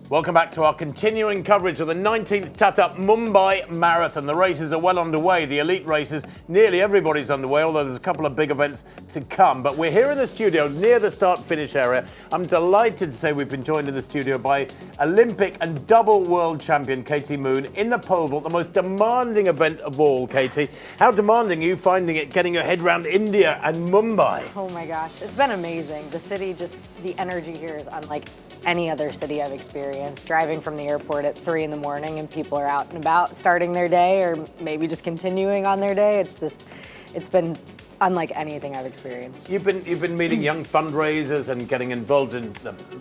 Welcome back to our continuing coverage of the 19th TATA Mumbai Marathon. The races are well underway, the elite races, nearly everybody's underway, although there's a couple of big events to come. But we're here in the studio near the start-finish area. I'm delighted to say we've been joined in the studio by Olympic and double world champion Katie Moon in the pole vault, the most demanding event of all, Katie. How demanding are you finding it getting your head around India and Mumbai? Oh my gosh, it's been amazing. The city, just the energy here is unlike any other city I've experienced. Driving from the airport at 3 in the morning and people are out and about starting their day or maybe just continuing on their day. It's been unlike anything I've experienced. You've been meeting young fundraisers and getting involved in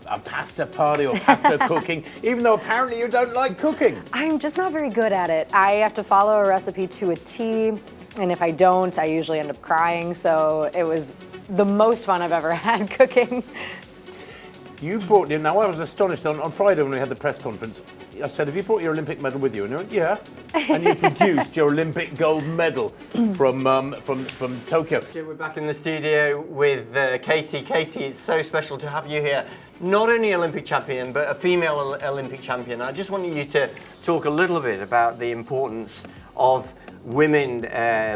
a pasta party or pasta cooking, even though apparently you don't like cooking. I'm just not very good at it. I have to follow a recipe to a T, and if I don't, I usually end up crying. So it was the most fun I've ever had cooking. You brought in, now I was astonished on Friday when we had the press conference. I said, have you brought your Olympic medal with you? And you went, yeah. And you produced your Olympic gold medal from Tokyo. We're back in the studio with Katie. Katie, it's so special to have you here. Not only Olympic champion, but a female Olympic champion. I just wanted you to talk a little bit about the importance of women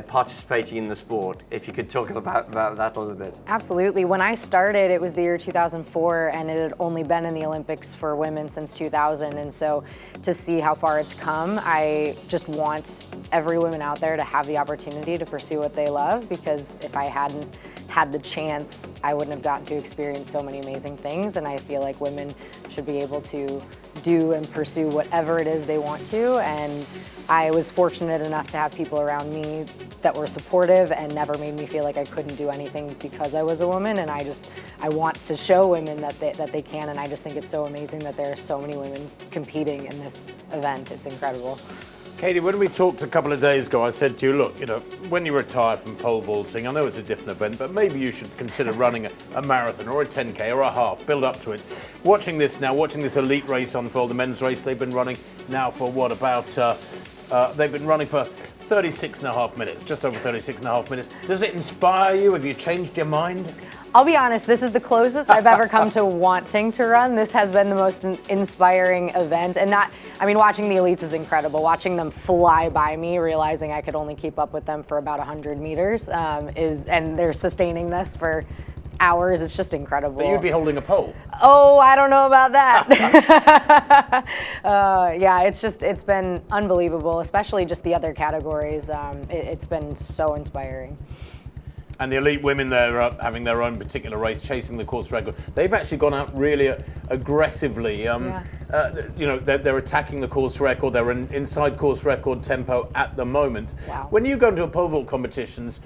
participating in the sport. If you could talk about that a little bit. Absolutely. When I started, it was the year 2004, and it had only been in the Olympics for women since 2000. And so to see how far it's come, I just want every woman out there to have the opportunity to pursue what they love, because if I hadn't had the chance, I wouldn't have gotten to experience so many amazing things. And I feel like women should be able to do and pursue whatever it is they want to. And I was fortunate enough to have people around me that were supportive and never made me feel like I couldn't do anything because I was a woman. And I want to show women that they can. And I just think it's so amazing that there are so many women competing in this event. It's incredible. Katie, when we talked a couple of days ago, I said to you, look, when you retire from pole vaulting, I know it's a different event, but maybe you should consider running a marathon or a 10K or a half, build up to it. Watching this elite race unfold, the men's race, they've been running now for they've been running for 36 and a half minutes, just over 36 and a half minutes. Does it inspire you? Have you changed your mind? I'll be honest, this is the closest I've ever come to wanting to run. This has been the most inspiring event. And watching the elites is incredible. Watching them fly by me, realizing I could only keep up with them for about 100 meters, and they're sustaining this for hours. It's just incredible. But you'd be holding a pole. Oh, I don't know about that. Yeah, it's been unbelievable, especially just the other categories. It's been so inspiring. And the elite women, they're having their own particular race, chasing the course record. They've actually gone out really aggressively. They're attacking the course record. They're inside course record tempo at the moment. Wow. When you go into a pole vault competitions,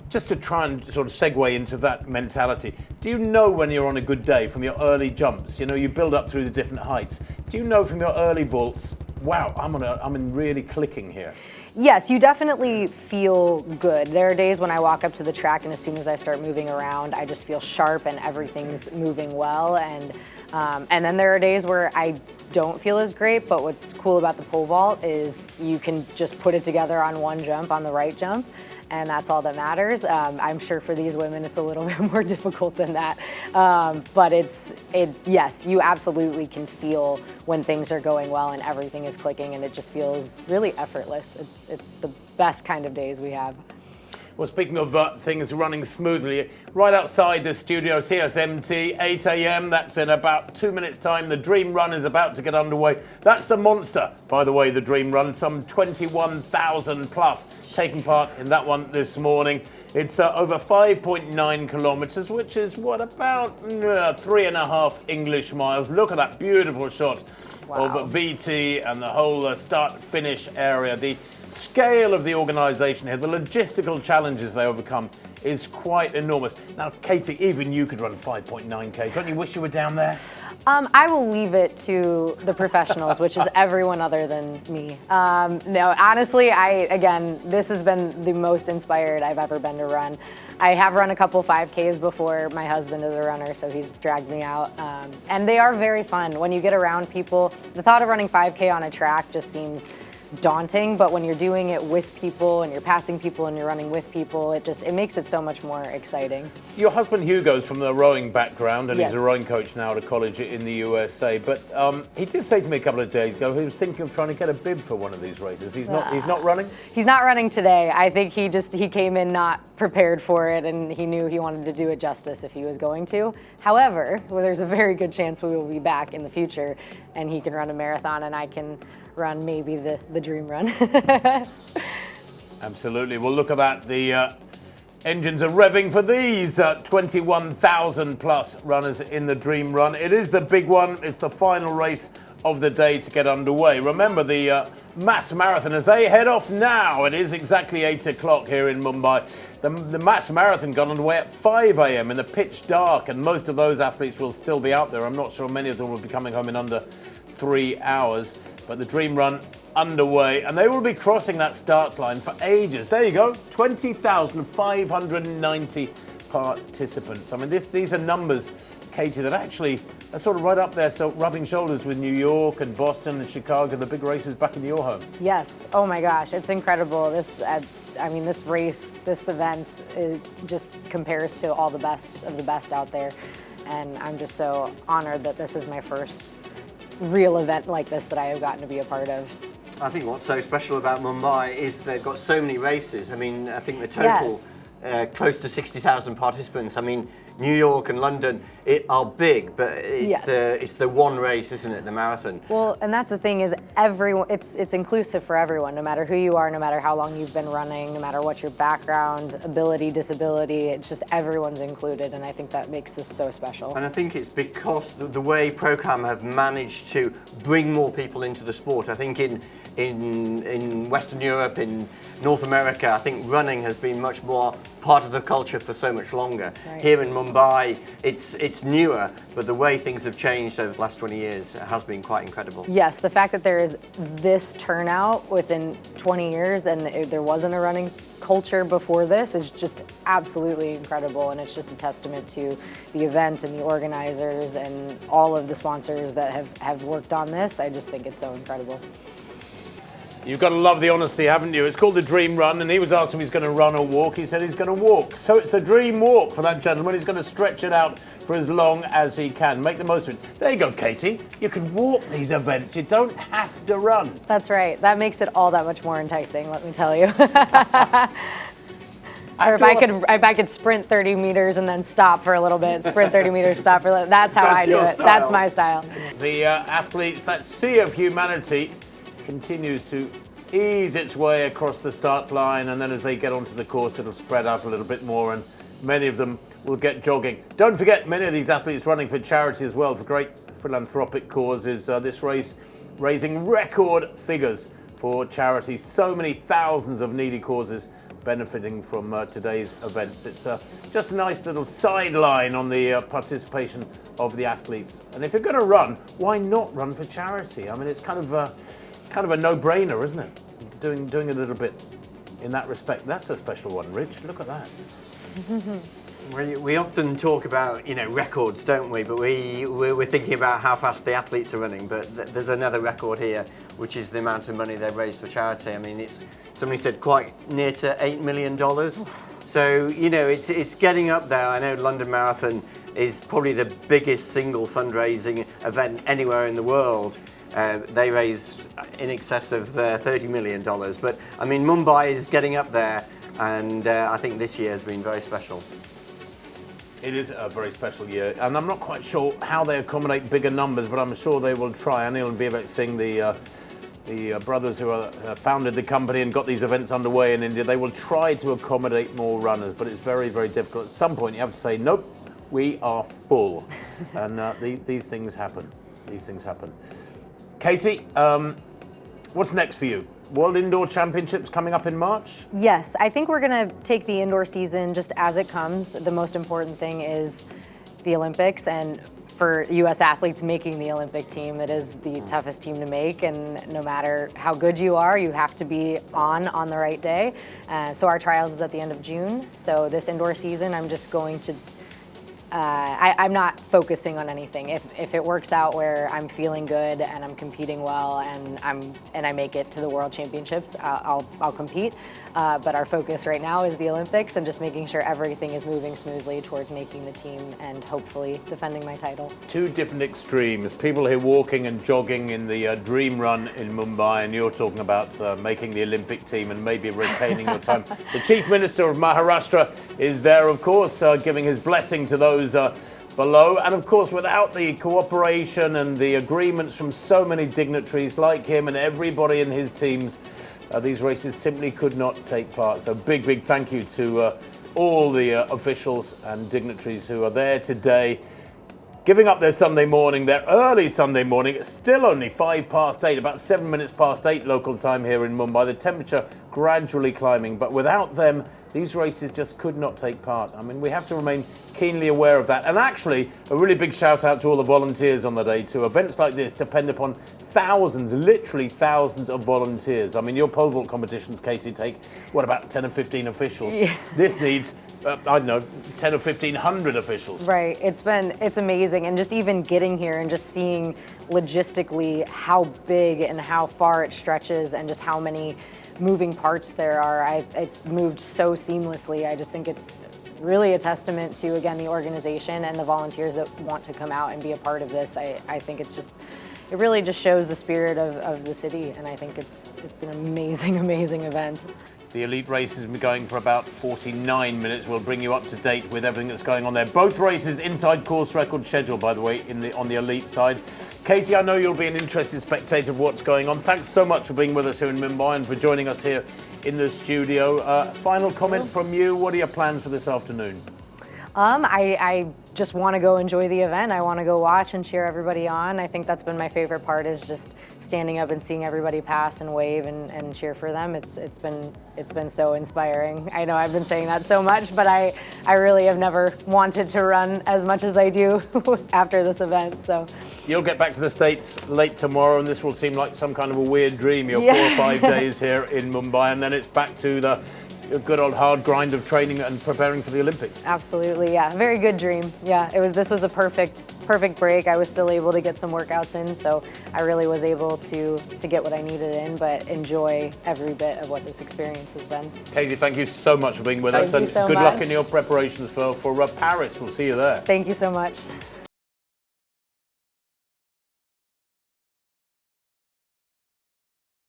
just to try and sort of segue into that mentality, do you know when you're on a good day from your early jumps? You build up through the different heights. Do you know from your early vaults, wow, I'm really clicking here? Yes, you definitely feel good. There are days when I walk up to the track and as soon as I start moving around, I just feel sharp and everything's moving well. And then there are days where I don't feel as great, but what's cool about the pole vault is you can just put it together on one jump, on the right jump, and that's all that matters. I'm sure for these women it's a little bit more difficult than that. But yes, you absolutely can feel when things are going well and everything is clicking, and it just feels really effortless. It's the best kind of days we have. Well, speaking of things running smoothly, right outside the studio, CSMT, 8 a.m. That's in about 2 minutes' time. The Dream Run is about to get underway. That's the monster, by the way, the Dream Run. Some 21,000 plus taking part in that one this morning. It's over 5.9 kilometers, which is about 3.5 English miles. Look at that beautiful shot of VT and the whole start-finish area. The scale of the organisation here, the logistical challenges they overcome is quite enormous. Now, Katie, even you could run 5.9K. Don't you wish you were down there? I will leave it to the professionals, which is everyone other than me. No, honestly, this has been the most inspired I've ever been to run. I have run a couple 5Ks before. My husband is a runner, so he's dragged me out. And they are very fun. When you get around people, the thought of running 5K on a track just seems daunting, but when you're doing it with people and you're passing people and you're running with people, it makes it so much more exciting. Your husband Hugo's from the rowing background, and Yes. he's a rowing coach now at a college in the USA. But he did say to me a couple of days ago he was thinking of trying to get a bib for one of these races. He's not running. He's not running today. I think he came in not prepared for it, and he knew he wanted to do it justice if he was going to. However, there's a very good chance we will be back in the future, and he can run a marathon, and I can run maybe the dream run. Absolutely. Well, look at that. The engines are revving for these 21,000 plus runners in the Dream Run. It is the big one. It's the final race of the day to get underway. Remember the mass marathon as they head off now. It is exactly 8 o'clock here in Mumbai. The mass marathon got underway at 5 a.m. in the pitch dark, and most of those athletes will still be out there. I'm not sure many of them will be coming home in under 3 hours. But the Dream Run underway, and they will be crossing that start line for ages. There you go, 20,590 participants. I mean, these are numbers, Katie, that actually are sort of right up there, so rubbing shoulders with New York and Boston and Chicago, the big races back in your home. Yes. Oh my gosh, it's incredible. This race, this event, just compares to all the best of the best out there, and I'm just so honored that this is my first real event like this that I have gotten to be a part of. I think what's so special about Mumbai is they've got so many races. I mean, I think the total close to 60,000 participants. I mean, New York and London are big, but it's the one race, isn't it? The marathon. Well, and that's the thing is everyone. It's inclusive for everyone, no matter who you are, no matter how long you've been running, no matter what your background, ability, disability. It's just everyone's included, and I think that makes this so special. And I think it's because the way Procam have managed to bring more people into the sport. I think in Western Europe, in North America, I think running has been much more part of the culture for so much longer. Right. Here in Mumbai, it's newer, but the way things have changed over the last 20 years has been quite incredible. Yes, the fact that there is this turnout within 20 years and there wasn't a running culture before this is just absolutely incredible, and it's just a testament to the event and the organizers and all of the sponsors that have worked on this. I just think it's so incredible. You've got to love the honesty, haven't you? It's called the Dream Run, and he was asked if he's going to run or walk. He said he's going to walk. So it's the Dream Walk for that gentleman. He's going to stretch it out for as long as he can. Make the most of it. There you go, Katie. You can walk these events. You don't have to run. That's right. That makes it all that much more enticing, let me tell you. Or if I could sprint 30 meters and then stop for a little bit, sprint 30 meters, stop for a little, that's how I do it. Style. That's my style. The athletes, that sea of humanity, continues to ease its way across the start line, and then as they get onto the course it'll spread out a little bit more, and many of them will get jogging. Don't forget, many of these athletes running for charity as well, for great philanthropic causes. This race raising record figures for charity. So many thousands of needy causes benefiting from today's events. It's just a nice little sideline on the participation of the athletes. And if you're going to run, why not run for charity? I mean, it's kind of a no-brainer, isn't it? Doing a little bit in that respect. That's a special one, Rich. Look at that. We often talk about, records, don't we? But we're thinking about how fast the athletes are running. But there's another record here, which is the amount of money they've raised for charity. I mean, somebody said quite near to $8 million. So, it's getting up there. I know London Marathon is probably the biggest single fundraising event anywhere in the world. They raised in excess of $30 million. But, I mean, Mumbai is getting up there, and I think this year has been very special. It is a very special year, and I'm not quite sure how they accommodate bigger numbers, but I'm sure they will try. Anil and Vivek Singh, the brothers who founded the company and got these events underway in India, they will try to accommodate more runners, but it's very, very difficult. At some point, you have to say, nope, we are full. And these things happen. These things happen. Katie, what's next for you? World Indoor Championships coming up in March? Yes, I think we're going to take the indoor season just as it comes. The most important thing is the Olympics, and for U.S. athletes making the Olympic team, it is the toughest team to make, and no matter how good you are, you have to be on the right day. So our trials is at the end of June. So this indoor season, I'm just going to I'm not focusing on anything. If it works out where I'm feeling good and I'm competing well and I make it to the World Championships, I'll compete. But our focus right now is the Olympics and just making sure everything is moving smoothly towards making the team and hopefully defending my title. Two different extremes. People here walking and jogging in the dream run in Mumbai, and you're talking about making the Olympic team and maybe retaining your time. The Chief Minister of Maharashtra is there, of course, giving his blessing to those below. And of course, without the cooperation and the agreements from so many dignitaries like him and everybody in his teams, these races simply could not take part. So big, big thank you to all the officials and dignitaries who are there today, giving up their Sunday morning, their early Sunday morning. It's still only 8:05, about 7 minutes past 8 local time here in Mumbai. The temperature gradually climbing, but without them, these races just could not take part. I mean, we have to remain keenly aware of that. And actually, a really big shout out to all the volunteers on the day too. Events like this depend upon thousands, literally thousands of volunteers. I mean, your pole vault competitions, Katie, take, what, about 10 or 15 officials? Yeah. This needs, I don't know, 10 or 1,500 officials. Right, it's amazing. And just even getting here and just seeing logistically how big and how far it stretches and just how many moving parts there are. It's moved so seamlessly. I just think it's really a testament to, again, the organization and the volunteers that want to come out and be a part of this. I think it's just, it really just shows the spirit of the city, and I think it's an amazing, amazing event. The elite race has been going for about 49 minutes. We'll bring you up to date with everything that's going on there. Both races inside course record schedule, by the way, on the elite side. Katie, I know you'll be an interested spectator of what's going on. Thanks so much for being with us here in Mumbai and for joining us here in the studio. Final comment from you. What are your plans for this afternoon? I just want to go enjoy the event. I want to go watch and cheer everybody on. I think that's been my favorite part, is just standing up and seeing everybody pass and wave and cheer for them. It's been so inspiring. I know I've been saying that so much, but I really have never wanted to run as much as I do after this event. So you'll get back to the States late tomorrow, and this will seem like some kind of a weird dream. You're 4 or 5 days here in Mumbai, and then it's back to the good old hard grind of training and preparing for the Olympics. Absolutely, yeah. Very good dream. Yeah, this was a perfect break. I was still able to get some workouts in, so I really was able to get what I needed in, but enjoy every bit of what this experience has been. Katie, thank you so much for being with us, and good luck in your preparations for Paris. We'll see you there. Thank you so much.